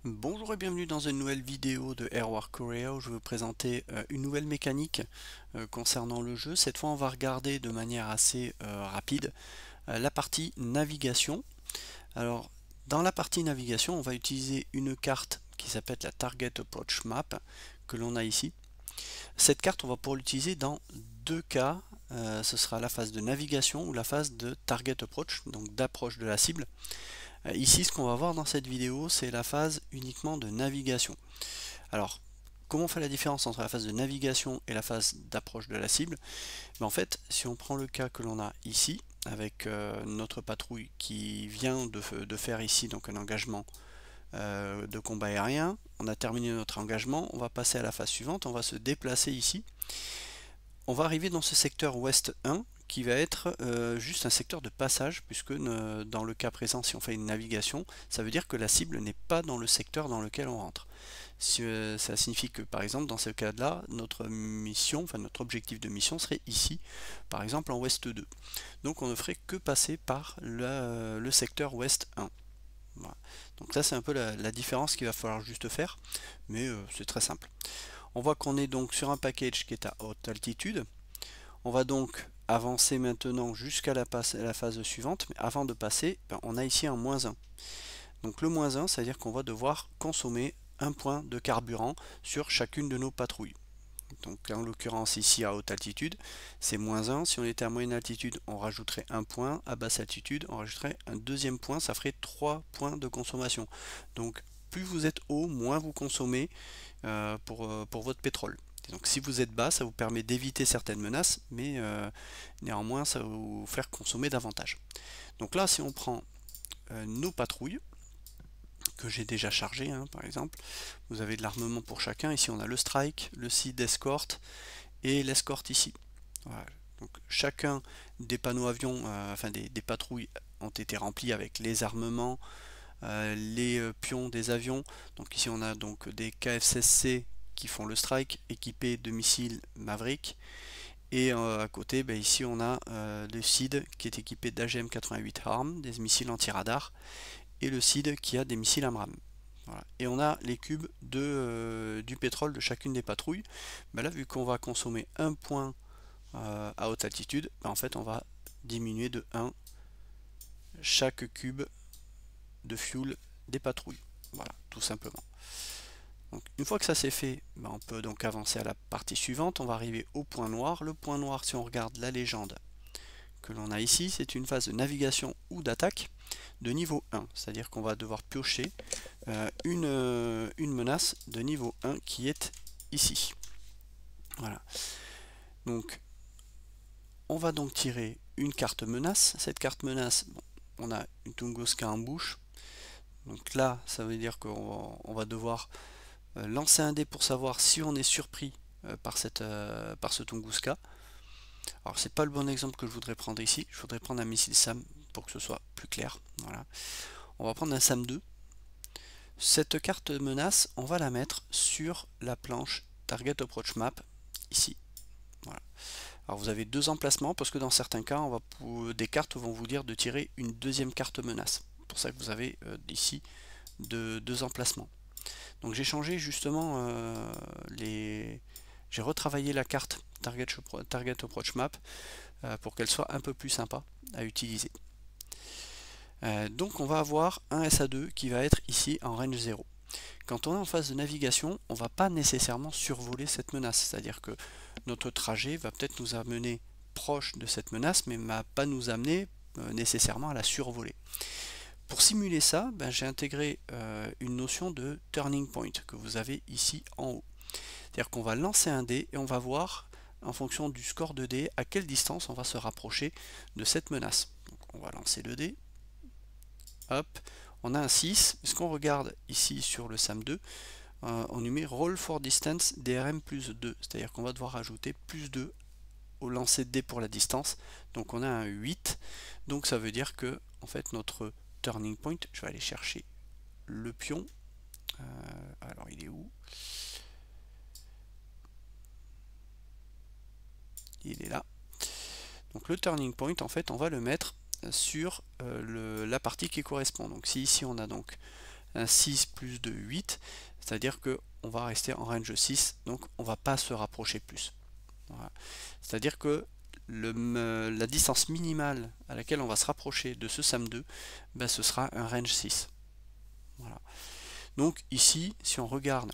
Bonjour et bienvenue dans une nouvelle vidéo de Airwar Korea où je vais vous présenter une nouvelle mécanique concernant le jeu. Cette fois on va regarder de manière assez rapide la partie navigation. Alors dans la partie navigation on va utiliser une carte qui s'appelle la Target Approach Map que l'on a ici. Cette carte on va pouvoir l'utiliser dans deux cas, ce sera la phase de navigation ou la phase de Target Approach, donc d'approche de la cible. Ici, ce qu'on va voir dans cette vidéo, c'est la phase uniquement de navigation. Alors, comment on fait la différence entre la phase de navigation et la phase d'approche de la cible? En fait, si on prend le cas que l'on a ici, avec notre patrouille qui vient de faire ici donc un engagement de combat aérien, on a terminé notre engagement, on va passer à la phase suivante, on va se déplacer ici. On va arriver dans ce secteur ouest 1, qui va être juste un secteur de passage, puisque dans le cas présent, si on fait une navigation, ça veut dire que la cible n'est pas dans le secteur dans lequel on rentre. Ça signifie que par exemple dans ce cas-là, notre mission, enfin notre objectif de mission serait ici, par exemple en ouest 2. Donc on ne ferait que passer par le secteur ouest 1. Voilà. Donc ça c'est un peu la différence qu'il va falloir juste faire, mais c'est très simple. On voit qu'on est donc sur un package qui est à haute altitude. On va donc avancer maintenant jusqu'à la phase suivante, mais avant de passer, on a ici un -1. Donc le -1, ça veut dire qu'on va devoir consommer un point de carburant sur chacune de nos patrouilles. Donc en l'occurrence ici à haute altitude, c'est -1. Si on était à moyenne altitude, on rajouterait un point. À basse altitude, on rajouterait un deuxième point. Ça ferait 3 points de consommation. Donc plus vous êtes haut, moins vous consommez pour votre pétrole. Et donc si vous êtes bas, ça vous permet d'éviter certaines menaces, mais néanmoins ça va vous faire consommer davantage. Donc là, si on prend nos patrouilles, que j'ai déjà chargées, hein, par exemple, vous avez de l'armement pour chacun. Ici on a le strike, le SID escorte et l'escorte ici. Voilà. Donc chacun des panneaux avions, enfin des patrouilles ont été remplis avec les armements, les pions des avions. Donc ici on a donc des KF-16C qui font le strike équipés de missiles Maverick, et à côté ici on a le SID qui est équipé d'AGM-88 ARM, des missiles anti-radar, et le SID qui a des missiles AMRAAM. Voilà. Et on a les cubes du pétrole de chacune des patrouilles. Là, vu qu'on va consommer un point à haute altitude, en fait on va diminuer de 1 chaque cube de fuel des patrouilles. Voilà, tout simplement. Donc, une fois que ça c'est fait, on peut donc avancer à la partie suivante. On va arriver au point noir. Le point noir, si on regarde la légende que l'on a ici, c'est une phase de navigation ou d'attaque de niveau 1. C'est-à-dire qu'on va devoir piocher une menace de niveau 1 qui est ici. Voilà. Donc, on va donc tirer une carte menace. Cette carte menace, on a une Tunguska en bouche. Donc là, ça veut dire qu'on va devoir lancer un dé pour savoir si on est surpris par ce Tunguska. Alors c'est pas le bon exemple que je voudrais prendre ici. Je voudrais prendre un missile SAM pour que ce soit plus clair. Voilà. On va prendre un SAM 2. Cette carte menace, on va la mettre sur la planche Target Approach Map ici. Voilà. Alors vous avez deux emplacements parce que dans certains cas, des cartes vont vous dire de tirer une deuxième carte menace. C'est pour ça que vous avez ici deux emplacements. Donc j'ai changé justement j'ai retravaillé la carte Target Approach Map pour qu'elle soit un peu plus sympa à utiliser. Donc on va avoir un SA2 qui va être ici en range 0. Quand on est en phase de navigation, on ne va pas nécessairement survoler cette menace, c'est-à-dire que notre trajet va peut-être nous amener proche de cette menace, mais ne va pas nous amener nécessairement à la survoler. Pour simuler ça, j'ai intégré une notion de turning point que vous avez ici en haut. C'est-à-dire qu'on va lancer un dé et on va voir, en fonction du score de dé, à quelle distance on va se rapprocher de cette menace. Donc on va lancer le dé. Hop, on a un 6. Ce qu'on regarde ici sur le SAM2, on y met Roll for Distance DRM plus 2. C'est-à-dire qu'on va devoir ajouter plus 2 au lancer de dé pour la distance. Donc on a un 8. Donc ça veut dire que en fait notre turning point, je vais aller chercher le pion. Alors il est où? Il est là. Donc le turning point, en fait, on va le mettre sur la partie qui correspond. Donc si ici on a donc un 6 plus 2, 8, c'est-à-dire que on va rester en range 6, donc on va pas se rapprocher plus. Voilà. C'est-à-dire que la distance minimale à laquelle on va se rapprocher de ce SAM2, ben, ce sera un range 6. Voilà. Donc ici, si on regarde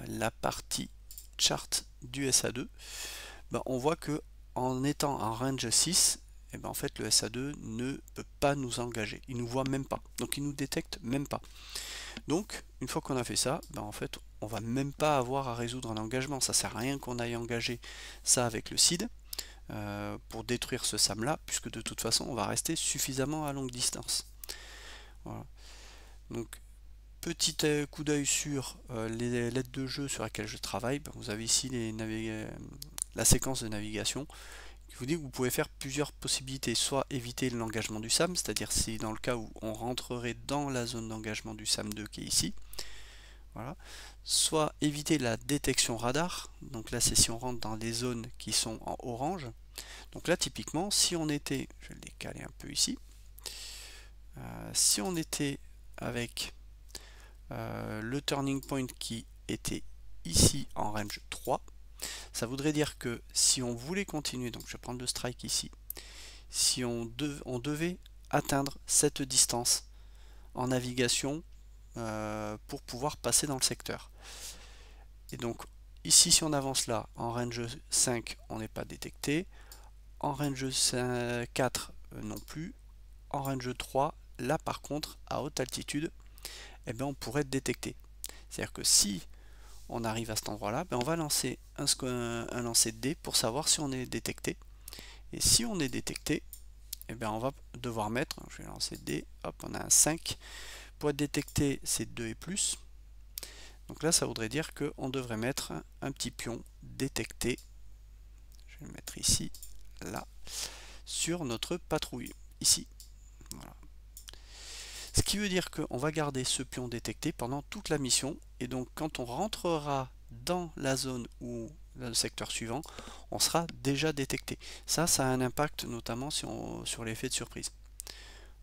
la partie chart du SA2, ben, on voit que en étant en range 6, et ben, en fait le SA2 ne peut pas nous engager, il ne nous voit même pas, donc il nous détecte même pas. Donc une fois qu'on a fait ça, ben, en fait on va même pas avoir à résoudre un engagement, ça sert à rien qu'on aille engager ça avec le SID pour détruire ce SAM là, puisque de toute façon on va rester suffisamment à longue distance. Voilà. Donc petit coup d'œil sur les lettres de jeu sur lesquelles je travaille, ben, vous avez ici la séquence de navigation qui vous dit que vous pouvez faire plusieurs possibilités, soit éviter l'engagement du SAM, c'est-à-dire si dans le cas où on rentrerait dans la zone d'engagement du SAM2 qui est ici, voilà. Soit éviter la détection radar, donc là c'est si on rentre dans les zones qui sont en orange. Donc là typiquement si on était, je vais le décaler un peu ici, si on était avec le turning point qui était ici en range 3, ça voudrait dire que si on voulait continuer, donc je vais prendre le strike ici, si on devait atteindre cette distance en navigation pour pouvoir passer dans le secteur. Et donc ici si on avance là, en range 5 on n'est pas détecté, en range 4 non plus, en range 3 là par contre à haute altitude, eh bien, on pourrait être détecté. C'est-à-dire que si on arrive à cet endroit-là, ben on va lancer un lancer de dés pour savoir si on est détecté. Et si on est détecté, eh bien on va devoir mettre, je vais lancer dés, hop, on a un 5. Pour être détecté, c'est 2 et plus. Donc là, ça voudrait dire qu'on devrait mettre un petit pion détecté. Je vais le mettre ici, là, sur notre patrouille, ici. Voilà. Ce qui veut dire qu'on va garder ce pion détecté pendant toute la mission, et donc quand on rentrera dans la zone ou le secteur suivant, on sera déjà détecté. Ça a un impact notamment sur l'effet de surprise.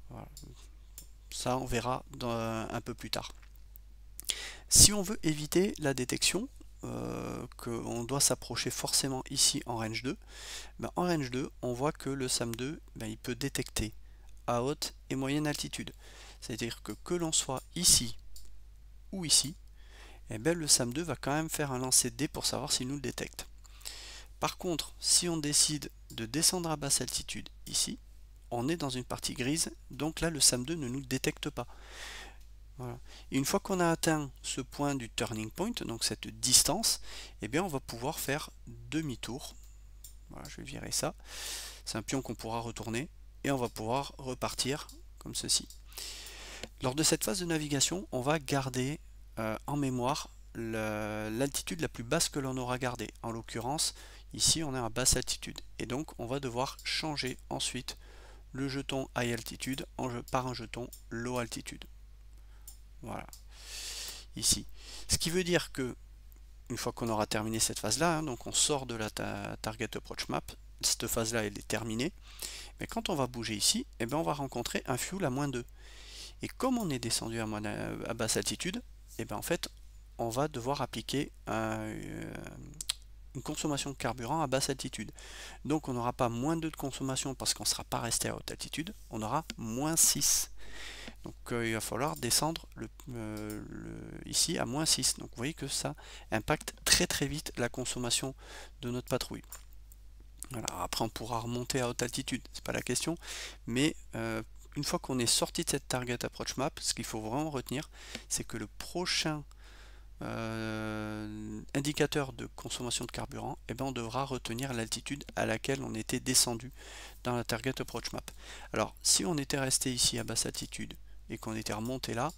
Voilà. Ça on verra un peu plus tard. Si on veut éviter la détection, qu'on doit s'approcher forcément ici en range 2, ben en range 2 on voit que le SAM2 ben, il peut détecter à haute et moyenne altitude. C'est-à-dire que l'on soit ici ou ici, eh bien, le SAM2 va quand même faire un lancer de dés pour savoir s'il nous le détecte. Par contre, si on décide de descendre à basse altitude ici, on est dans une partie grise, donc là le SAM2 ne nous détecte pas. Voilà. Et une fois qu'on a atteint ce point du turning point, donc cette distance, eh bien on va pouvoir faire demi-tour. Voilà, je vais virer ça. C'est un pion qu'on pourra retourner et on va pouvoir repartir comme ceci. Lors de cette phase de navigation, on va garder en mémoire l'altitude la plus basse que l'on aura gardée. En l'occurrence, ici on est à basse altitude. Et donc on va devoir changer ensuite le jeton high altitude par un jeton low altitude. Voilà, ici. Ce qui veut dire que, une fois qu'on aura terminé cette phase-là, hein, donc on sort de la Target Approach Map, cette phase-là elle est terminée, mais quand on va bouger ici, eh bien, on va rencontrer un fuel à -2. Et comme on est descendu à basse altitude, et bien en fait, on va devoir appliquer une consommation de carburant à basse altitude. Donc on n'aura pas -2 de consommation parce qu'on ne sera pas resté à haute altitude, on aura -6. Donc il va falloir descendre ici à -6. Donc vous voyez que ça impacte très vite la consommation de notre patrouille. Voilà. Après on pourra remonter à haute altitude, c'est pas la question, mais une fois qu'on est sorti de cette Target Approach Map, ce qu'il faut vraiment retenir, c'est que le prochain indicateur de consommation de carburant, eh ben, on devra retenir l'altitude à laquelle on était descendu dans la Target Approach Map. Alors si on était resté ici à basse altitude et qu'on était remonté là,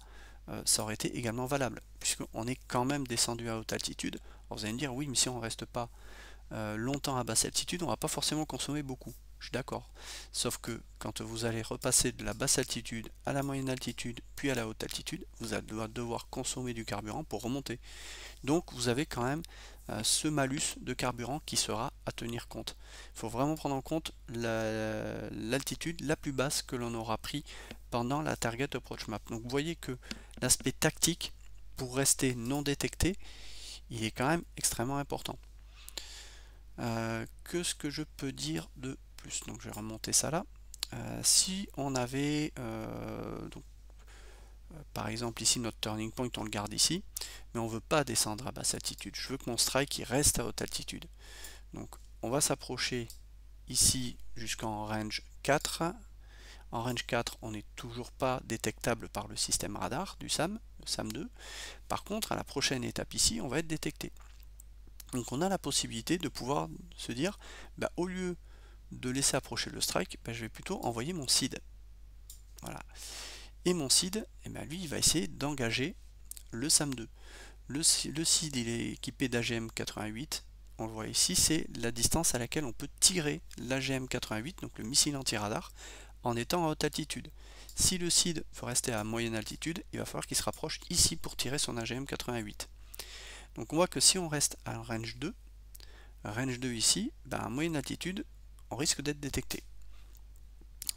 ça aurait été également valable, puisqu'on est quand même descendu à haute altitude. Alors vous allez me dire, oui, mais si on ne reste pas longtemps à basse altitude, on va pas forcément consommer beaucoup. Je suis d'accord. Sauf que quand vous allez repasser de la basse altitude à la moyenne altitude, puis à la haute altitude, vous allez devoir consommer du carburant pour remonter. Donc vous avez quand même ce malus de carburant qui sera à tenir compte. Il faut vraiment prendre en compte l'altitude la plus basse que l'on aura pris pendant la Target Approach Map. Donc vous voyez que l'aspect tactique, pour rester non détecté, il est quand même extrêmement important. Ce que je peux dire de plus? Donc je vais remonter ça là. Si on avait par exemple ici notre turning point, on le garde ici, mais on ne veut pas descendre à basse altitude. Je veux que mon strike il reste à haute altitude. Donc on va s'approcher ici jusqu'en range 4. En range 4, on n'est toujours pas détectable par le système radar du SAM, le SAM2. Par contre, à la prochaine étape ici, on va être détecté. Donc on a la possibilité de pouvoir se dire, au lieu de laisser approcher le strike, je vais plutôt envoyer mon SID. Voilà. Et mon SID, lui, il va essayer d'engager le SAM2. Le SID, il est équipé d'AGM-88. On le voit ici, c'est la distance à laquelle on peut tirer l'AGM-88, donc le missile anti-radar, en étant à haute altitude. Si le SID veut rester à moyenne altitude, il va falloir qu'il se rapproche ici pour tirer son AGM-88. Donc on voit que si on reste à range 2 ici, à moyenne altitude, on risque d'être détecté.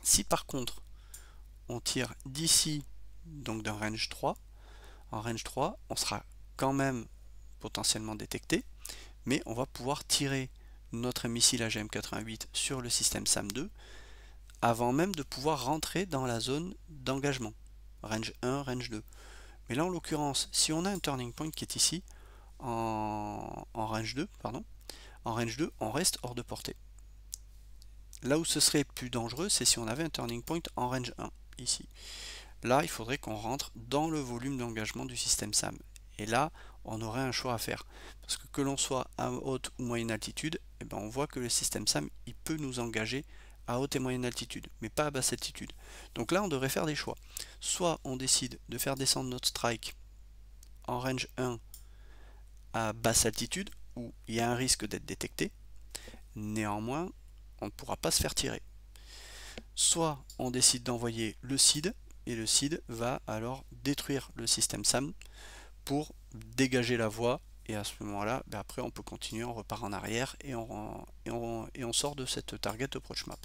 Si par contre, on tire d'ici, donc d'un range 3, en range 3, on sera quand même potentiellement détecté, mais on va pouvoir tirer notre missile AGM-88 sur le système SAM2 avant même de pouvoir rentrer dans la zone d'engagement, range 1, range 2. Mais là en l'occurrence, si on a un turning point qui est ici, en range 2, on reste hors de portée. Là où ce serait plus dangereux, c'est si on avait un turning point en range 1, ici. Là, il faudrait qu'on rentre dans le volume d'engagement du système SAM. Et là, on aurait un choix à faire. Parce que l'on soit à haute ou moyenne altitude, on voit que le système SAM, il peut nous engager à haute et moyenne altitude, mais pas à basse altitude. Donc là, on devrait faire des choix. Soit on décide de faire descendre notre strike en range 1 à basse altitude, où il y a un risque d'être détecté. Néanmoins, on ne pourra pas se faire tirer. Soit on décide d'envoyer le SID, et le SID va alors détruire le système SAM pour dégager la voie, et à ce moment-là, après on peut continuer, on repart en arrière et on sort de cette Target Approach Map.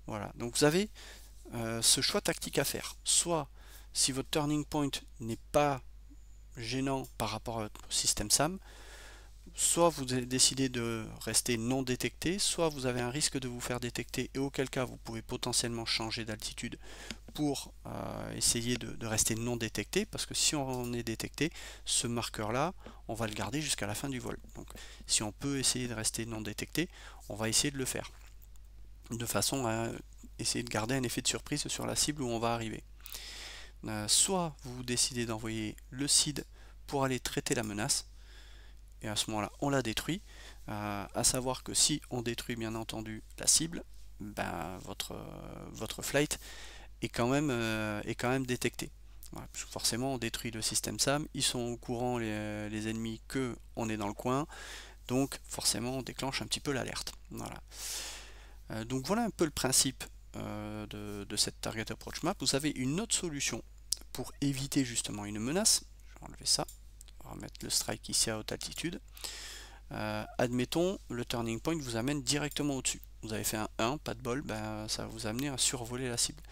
Voilà, donc vous avez ce choix tactique à faire. Soit, si votre turning point n'est pas gênant par rapport à votre système SAM, soit vous décidez de rester non détecté, soit vous avez un risque de vous faire détecter, et auquel cas vous pouvez potentiellement changer d'altitude pour essayer de rester non détecté, parce que si on est détecté, ce marqueur là, on va le garder jusqu'à la fin du vol. Donc si on peut essayer de rester non détecté, on va essayer de le faire, de façon à essayer de garder un effet de surprise sur la cible où on va arriver. Soit vous décidez d'envoyer le SID pour aller traiter la menace, et à ce moment-là on la détruit, à savoir que si on détruit bien entendu la cible, votre flight est quand même détecté. Voilà, parce que forcément on détruit le système SAM, ils sont au courant les ennemis que on est dans le coin, donc forcément on déclenche un petit peu l'alerte. Voilà. Donc voilà un peu le principe de cette Target Approach Map. Vous avez une autre solution pour éviter justement une menace. Je vais enlever ça. On va mettre le strike ici à haute altitude. Admettons, le turning point vous amène directement au-dessus. Vous avez fait un 1, pas de bol, ça va vous amener à survoler la cible.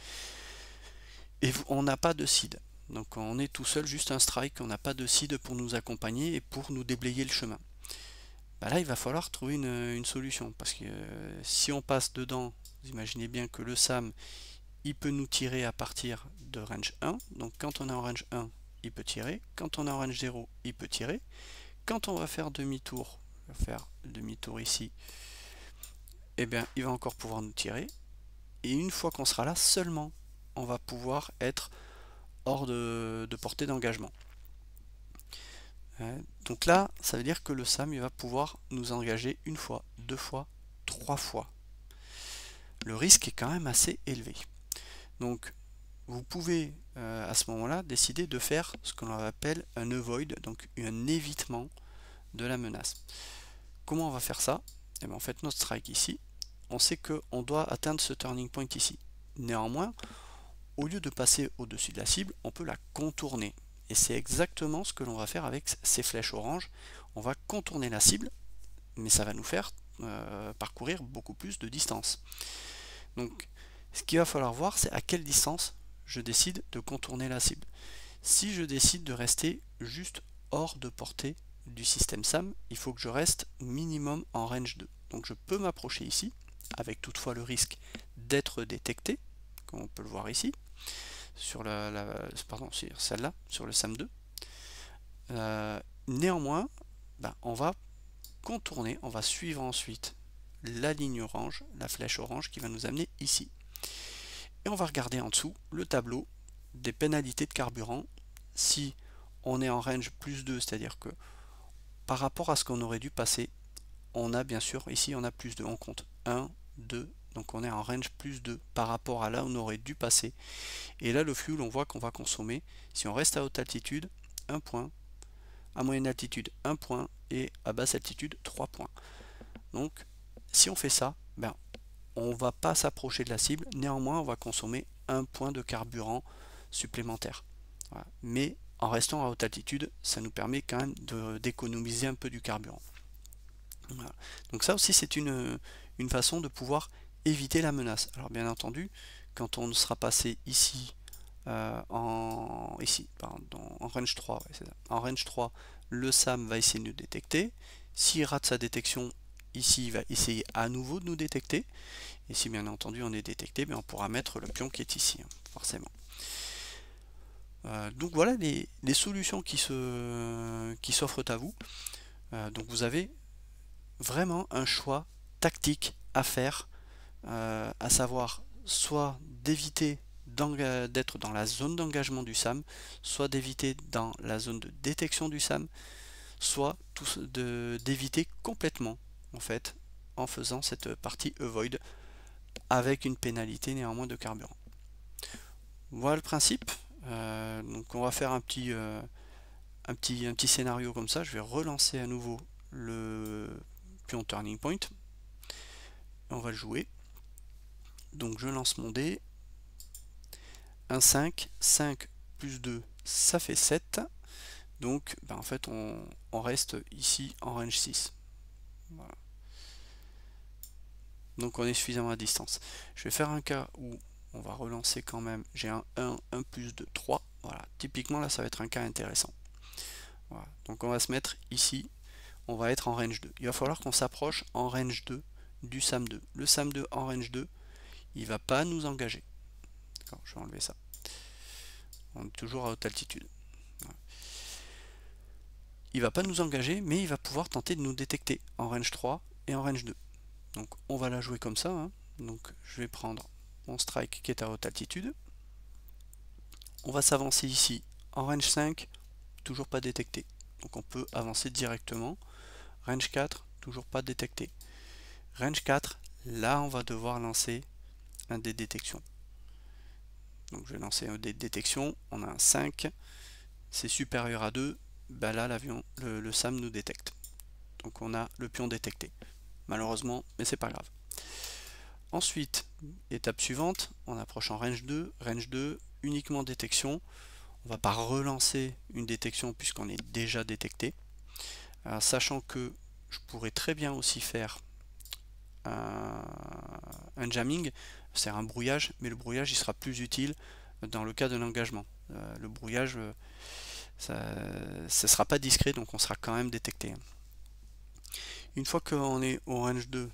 Et on n'a pas de SID. Donc on est tout seul, juste un strike, on n'a pas de SID pour nous accompagner et pour nous déblayer le chemin. Là, il va falloir trouver une solution. Parce que si on passe dedans, vous imaginez bien que le SAM, il peut nous tirer à partir de range 1. Donc quand on est en range 1, il peut tirer. Quand on est en range 0, il peut tirer. Quand on va faire demi-tour, ici, il va encore pouvoir nous tirer. Et une fois qu'on sera là, seulement on va pouvoir être hors de portée d'engagement. Donc là, ça veut dire que le SAM il va pouvoir nous engager une fois, deux fois, trois fois. Le risque est quand même assez élevé. Donc vous pouvez à ce moment-là décider de faire ce qu'on appelle un avoid, donc un évitement de la menace. Comment on va faire ça? En fait, notre strike ici, on sait qu'on doit atteindre ce turning point ici. Néanmoins, au lieu de passer au-dessus de la cible, on peut la contourner. Et c'est exactement ce que l'on va faire avec ces flèches orange. On va contourner la cible, mais ça va nous faire parcourir beaucoup plus de distance. Donc ce qu'il va falloir voir, c'est à quelle distance je décide de contourner la cible. Si je décide de rester juste hors de portée du système SAM, il faut que je reste minimum en range 2. Donc je peux m'approcher ici, avec toutefois le risque d'être détecté, comme on peut le voir ici, sur sur celle-là, sur le SAM 2. Néanmoins, on va contourner, on va suivre ensuite la ligne orange, la flèche orange qui va nous amener ici. Et on va regarder en dessous le tableau des pénalités de carburant. Si on est en range plus 2, c'est-à-dire que par rapport à ce qu'on aurait dû passer, on a bien sûr, ici on a plus 2, on compte 1, 2, donc on est en range plus 2 par rapport à là où on aurait dû passer. Et là le fuel, on voit qu'on va consommer, si on reste à haute altitude, 1 point, à moyenne altitude 1 point et à basse altitude 3 points. Donc si on fait ça, on ne va pas s'approcher de la cible, néanmoins on va consommer 1 point de carburant supplémentaire. Voilà. Mais en restant à haute altitude, ça nous permet quand même d'économiser un peu du carburant. Voilà. Donc ça aussi c'est une façon de pouvoir éviter la menace. Alors bien entendu, quand on sera passé ici, en range 3, en range 3, le SAM va essayer de nous détecter. S'il rate sa détection, ici il va essayer à nouveau de nous détecter. Et si bien entendu on est détecté, on pourra mettre le pion qui est ici, forcément. Donc voilà les solutions qui s'offrent à vous. Donc vous avez vraiment un choix tactique à faire, à savoir soit d'éviter d'être dans la zone d'engagement du SAM, soit d'éviter dans la zone de détection du SAM, soit d'éviter complètement en fait en faisant cette partie avoid avec une pénalité néanmoins de carburant. Voilà le principe. Donc on va faire un petit scénario comme ça. Je vais relancer à nouveau le pion turning point. On va le jouer. Donc je lance mon dé. 1, 5. 5 plus 2, ça fait 7. Donc en fait on reste ici en range 6. Voilà. Donc on est suffisamment à distance. Je vais faire un cas où on va relancer quand même. J'ai un 1, 1 plus 2, 3. Voilà. Typiquement là ça va être un cas intéressant. Voilà. Donc on va se mettre ici. On va être en range 2. Il va falloir qu'on s'approche en range 2 du SAM 2. Le SAM 2 en range 2, il ne va pas nous engager. Je vais enlever ça. On est toujours à haute altitude. Voilà. Il ne va pas nous engager, mais il va pouvoir tenter de nous détecter en range 3 et en range 2. Donc on va la jouer comme ça. Donc je vais prendre mon strike qui est à haute altitude. On va s'avancer ici en range 5, toujours pas détecté. Donc on peut avancer directement. Range 4, toujours pas détecté. Range 4, là on va devoir lancer un dé de détection. Donc je vais lancer un dé de détection. On a un 5, c'est supérieur à 2. Là l'avion, le SAM nous détecte. Donc on a le pion détecté. Malheureusement, mais c'est pas grave. Ensuite, étape suivante, on approche en range 2, uniquement détection. On ne va pas relancer une détection puisqu'on est déjà détecté. Alors, sachant que je pourrais très bien aussi faire un jamming, c'est un brouillage, mais le brouillage il sera plus utile dans le cas de l'engagement. Le brouillage, ça ne sera pas discret, donc on sera quand même détecté. Une fois qu'on est au range 2,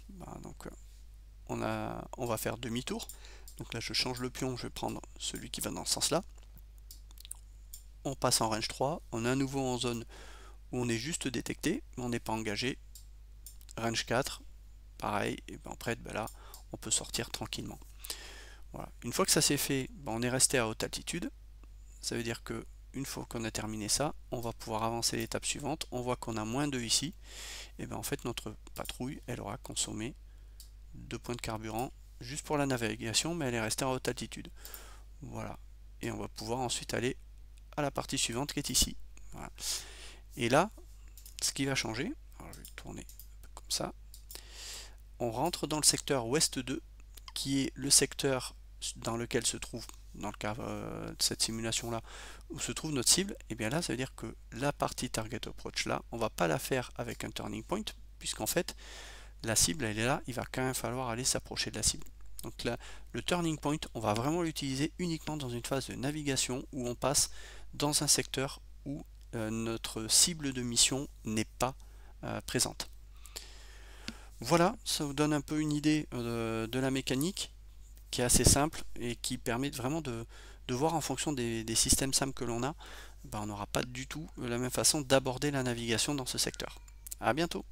on va faire demi-tour. Donc là je change le pion, je vais prendre celui qui va dans ce sens-là. On passe en range 3, on est à nouveau en zone où on est juste détecté, mais on n'est pas engagé. Range 4, pareil, et après là on peut sortir tranquillement. Voilà. Une fois que ça s'est fait, on est resté à haute altitude. Ça veut dire que une fois qu'on a terminé ça, on va pouvoir avancer l'étape suivante. On voit qu'on a moins 2 ici. Et en fait notre patrouille, elle aura consommé 2 points de carburant juste pour la navigation, mais elle est restée en haute altitude. Voilà. Et on va pouvoir ensuite aller à la partie suivante qui est ici. Voilà. Et là, ce qui va changer, alors je vais tourner comme ça, on rentre dans le secteur ouest 2, qui est le secteur dans lequel se trouve dans le cas de cette simulation là, où se trouve notre cible, et bien là ça veut dire que la partie target approach là, on va pas la faire avec un turning point, puisqu'en fait la cible elle est là, il va quand même falloir aller s'approcher de la cible. Donc là, le turning point, on va vraiment l'utiliser uniquement dans une phase de navigation où on passe dans un secteur où notre cible de mission n'est pas présente. Voilà, ça vous donne un peu une idée de la mécanique qui est assez simple et qui permet vraiment de voir en fonction des systèmes SAM que l'on a, ben, on n'aura pas du tout la même façon d'aborder la navigation dans ce secteur. À bientôt!